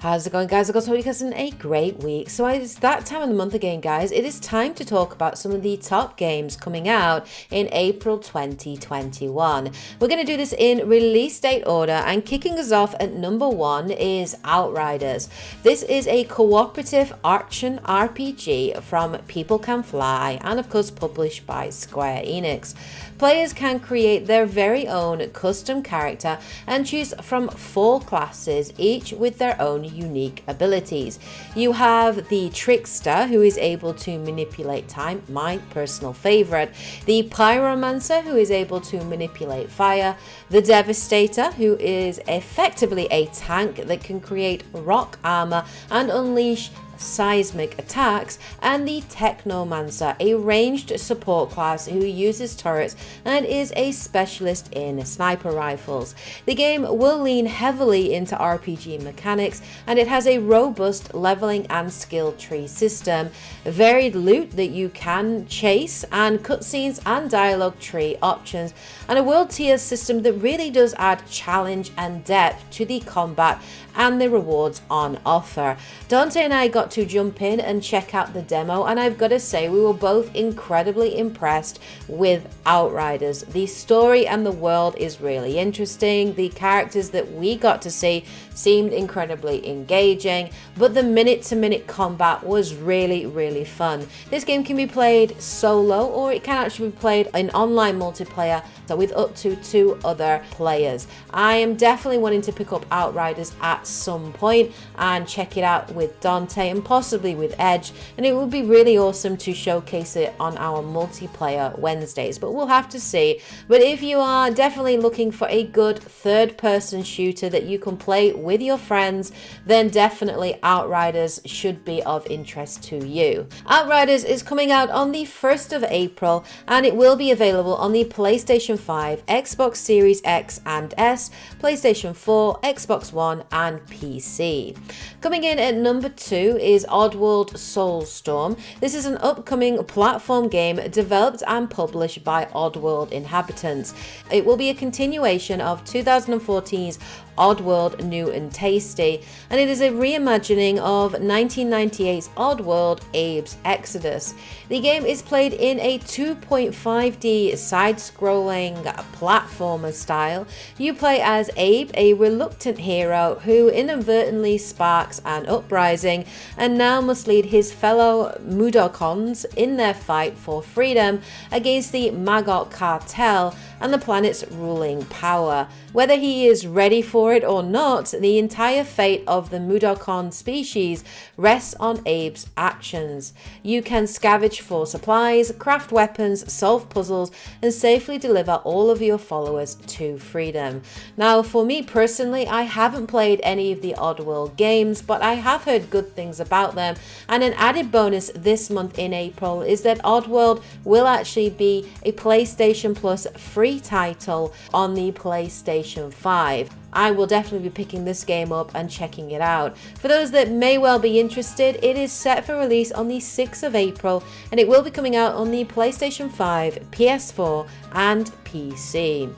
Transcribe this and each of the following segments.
How's it going, guys? I hope you guys having a great week. So it's that time of the month again, guys. It is time to talk about some of the top games coming out in April 2021. We're going to do this in release date order, and kicking us off at number 1 is Outriders. This is a cooperative action RPG from People Can Fly and of course published by Square Enix. Players can create their very own custom character and choose from 4 classes, each with their own unique abilities. You have the Trickster, who is able to manipulate time, my personal favorite, the Pyromancer, who is able to manipulate fire, the Devastator, who is effectively a tank that can create rock armor and unleash seismic attacks, and the Technomancer, a ranged support class who uses turrets and is a specialist in sniper rifles. The game will lean heavily into RPG mechanics, and it has a robust leveling and skill tree system, varied loot that you can chase, and cutscenes and dialogue tree options, and a world tier system that really does add challenge and depth to the combat and the rewards on offer. Dante and I got to jump in and check out the demo, and I've got to say we were both incredibly impressed with Outriders. The story and the world is really interesting. The characters that we got to see seemed incredibly engaging, but the minute-to-minute combat was really fun. This game can be played solo, or it can actually be played in online multiplayer, so with up to 2 other players. I am definitely wanting to pick up Outriders at some point and check it out with Dante and possibly with Edge, and it would be really awesome to showcase it on our multiplayer Wednesdays, but we'll have to see. But if you are definitely looking for a good third-person shooter that you can play with your friends, then definitely Outriders should be of interest to you. Outriders is coming out on the 1st of April, and it will be available on the PlayStation 5, Xbox Series X and S, PlayStation 4, Xbox One, and PC. Coming in at number 2 is Oddworld Soulstorm. This is an upcoming platform game developed and published by Oddworld Inhabitants. It will be a continuation of 2014's Oddworld New and Tasty, and it is a reimagining of 1998's Oddworld Abe's Exodus. The game is played in a 2.5D side-scrolling platformer style. You play as Abe, a reluctant hero who inadvertently sparks an uprising and now must lead his fellow Mudokons in their fight for freedom against the Magok cartel and the planet's ruling power. Whether he is ready for it or not, the entire fate of the Mudokon species rests on Abe's actions. You can scavenge for supplies, craft weapons, solve puzzles, and safely deliver all of your followers to freedom. Now, for me personally, I haven't played any of the Oddworld games, but I have heard good things about them, and an added bonus this month in April is that Oddworld will actually be a PlayStation Plus free title on the PlayStation 5. I will definitely be picking this game up and checking it out. For those that may well be interested, it is set for release on the 6th of April, and it will be coming out on the PlayStation 5, PS4 and PC.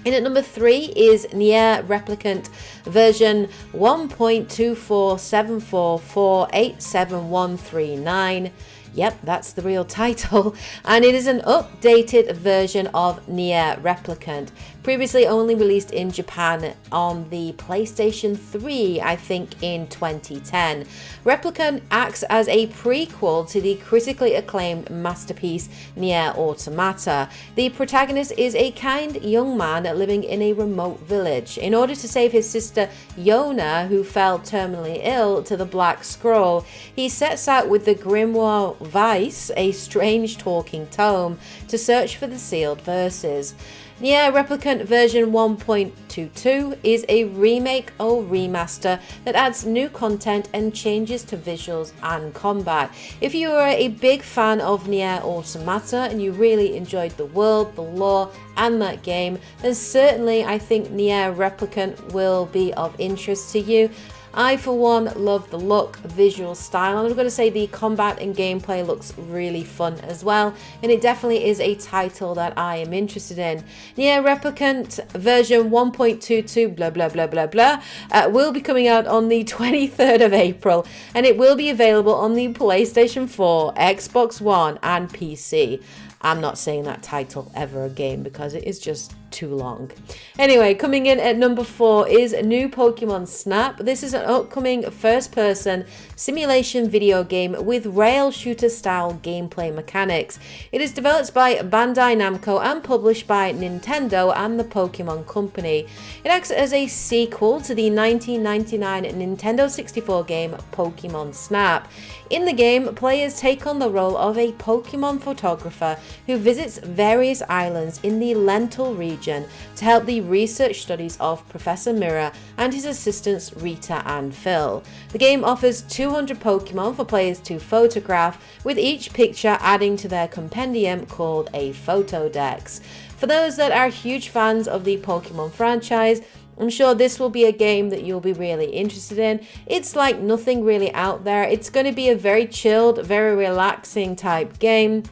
In at number 3 is Nier Replicant version 1.24744871139. Yep, that's the real title, and it is an updated version of Nier Replicant, previously only released in Japan on the PlayStation 3, I think in 2010. Replicant acts as a prequel to the critically acclaimed masterpiece Nier Automata. The protagonist is a kind young man living in a remote village. In order to save his sister Yona, who fell terminally ill to the Black Scroll, he sets out with the Grimoire Vice, a strange talking tome, to search for the sealed verses. Nier Replicant version 1.22 is a remake or remaster that adds new content and changes to visuals and combat. If you are a big fan of Nier Automata and you really enjoyed the world, the lore, and that game, then certainly I think Nier Replicant will be of interest to you. I, for one, love the look, visual style, and I'm going to say the combat and gameplay looks really fun as well, and it definitely is a title that I am interested in. Nier Replicant version 1.22 blah blah blah blah blah will be coming out on the 23rd of April, and it will be available on the PlayStation 4, Xbox One, and PC. I'm not saying that title ever again because it is just too long. Anyway, coming in at number 4 is new Pokemon Snap. This is an upcoming first-person simulation video game with rail shooter style gameplay mechanics. It is developed by Bandai Namco and published by Nintendo and the Pokemon Company. It acts as a sequel to the 1999 Nintendo 64 game Pokemon Snap. In the game, players take on the role of a Pokemon photographer who visits various islands in the Lental region to help the research studies of Professor Mirror and his assistants Rita and Phil. The game offers 200 Pokemon for players to photograph, with each picture adding to their compendium called a Photodex. For those that are huge fans of the Pokemon franchise, I'm sure this will be a game that you'll be really interested in. It's like nothing really out there. It's going to be a very chilled, very relaxing type game.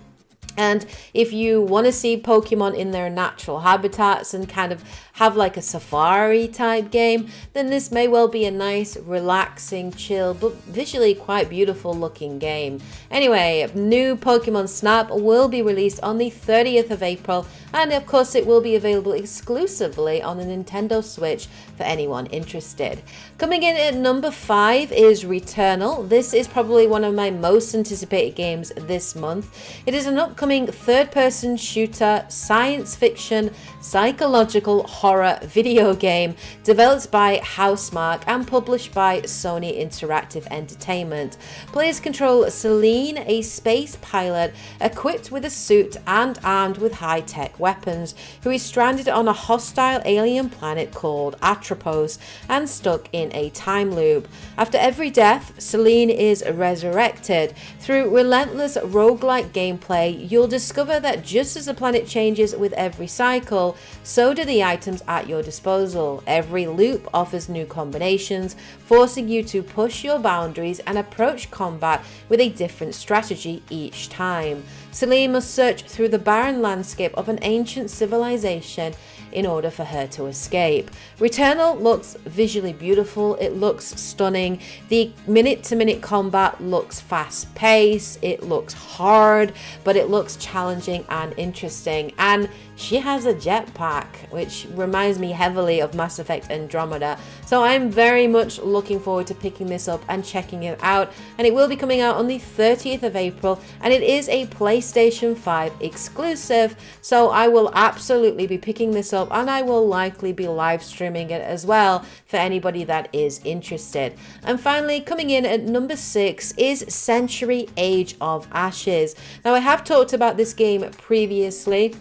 And if you want to see Pokemon in their natural habitats and kind of have like a safari type game, then this may well be a nice, relaxing, chill, but visually quite beautiful looking game. Anyway, new Pokemon Snap will be released on the 30th of April, and of course it will be available exclusively on the Nintendo Switch for anyone interested. Coming in at number 5 is Returnal. This is probably one of my most anticipated games this month. It is an upcoming third-person shooter, science fiction, psychological horror video game developed by Housemarque and published by Sony Interactive Entertainment. Players control Celine, a space pilot equipped with a suit and armed with high-tech weapons, who is stranded on a hostile alien planet called Atropos and stuck in a time loop. After every death, Celine is resurrected. Through relentless roguelike gameplay, you'll discover that just as the planet changes with every cycle, so do the items at your disposal. Every loop offers new combinations, forcing you to push your boundaries and approach combat with a different strategy each time. Celine must search through the barren landscape of an ancient civilization in order for her to escape. Returnal looks visually beautiful, it looks stunning, the minute-to-minute combat looks fast-paced, it looks hard, but it looks challenging and interesting, and she has a jetpack, which reminds me heavily of Mass Effect Andromeda. So I'm very much looking forward to picking this up and checking it out. And it will be coming out on the 30th of April. And it is a PlayStation 5 exclusive. So I will absolutely be picking this up, and I will likely be live streaming it as well for anybody that is interested. And finally, coming in at number 6 is Century Age of Ashes. Now, I have talked about this game previously.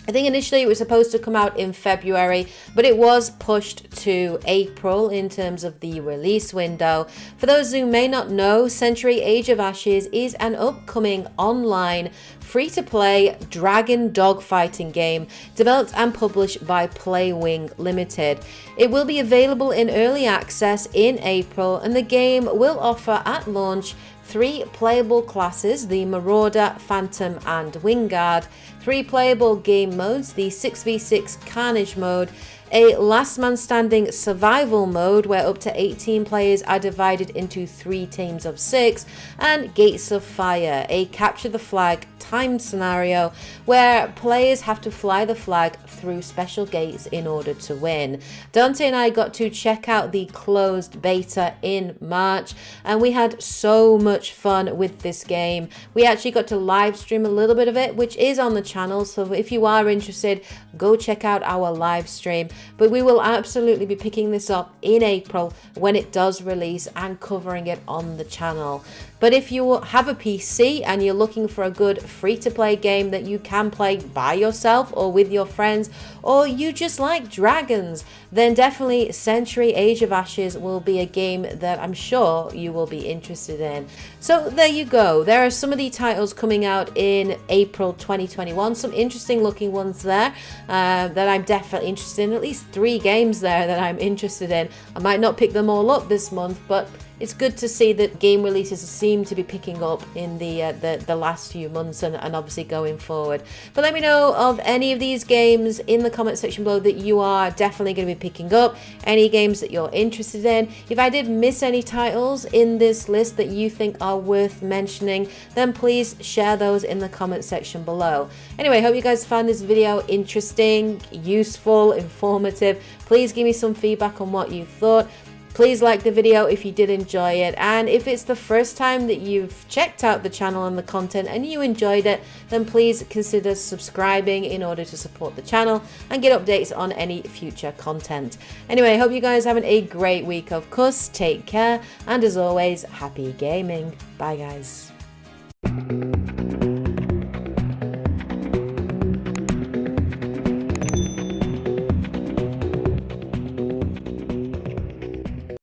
I think initially it was supposed to come out in February, but it was pushed to April in terms of the release window. For those who may not know, Century Age of Ashes is an upcoming online free-to-play dragon dogfighting game developed and published by Playwing Limited. It will be available in early access in April, and the game will offer at launch 3 playable classes, the Marauder, Phantom and Wingard, 3 playable game modes, the 6v6 Carnage mode, a last man standing survival mode where up to 18 players are divided into 3 teams of 6, and Gates of Fire, a capture the flag time scenario where players have to fly the flag through special gates in order to win. Dante and I got to check out the closed beta in March, and we had so much fun with this game. We actually got to live stream a little bit of it, which is on the channel, so if you are interested, go check out our live stream. But we will absolutely be picking this up in April when it does release and covering it on the channel. But if you have a PC and you're looking for a good free-to-play game that you can play by yourself or with your friends, or you just like dragons, then definitely Century Age of Ashes will be a game that I'm sure you will be interested in. So there you go. There are some of the titles coming out in April 2021. Some interesting looking ones there that I'm definitely interested in, at least least 3 games there that I'm interested in. I might not pick them all up this month, but it's good to see that game releases seem to be picking up in the last few months and obviously going forward. But let me know of any of these games in the comment section below that you are definitely going to be picking up, any games that you're interested in. If I did miss any titles in this list that you think are worth mentioning, then please share those in the comment section below. Anyway, hope you guys found this video interesting, useful, informative. Please give me some feedback on what you thought. Please like the video if you did enjoy it, and if it's the first time that you've checked out the channel and the content and you enjoyed it, then please consider subscribing in order to support the channel and get updates on any future content. Anyway, hope you guys having a great week, of course. Take care, and as always, happy gaming. Bye guys.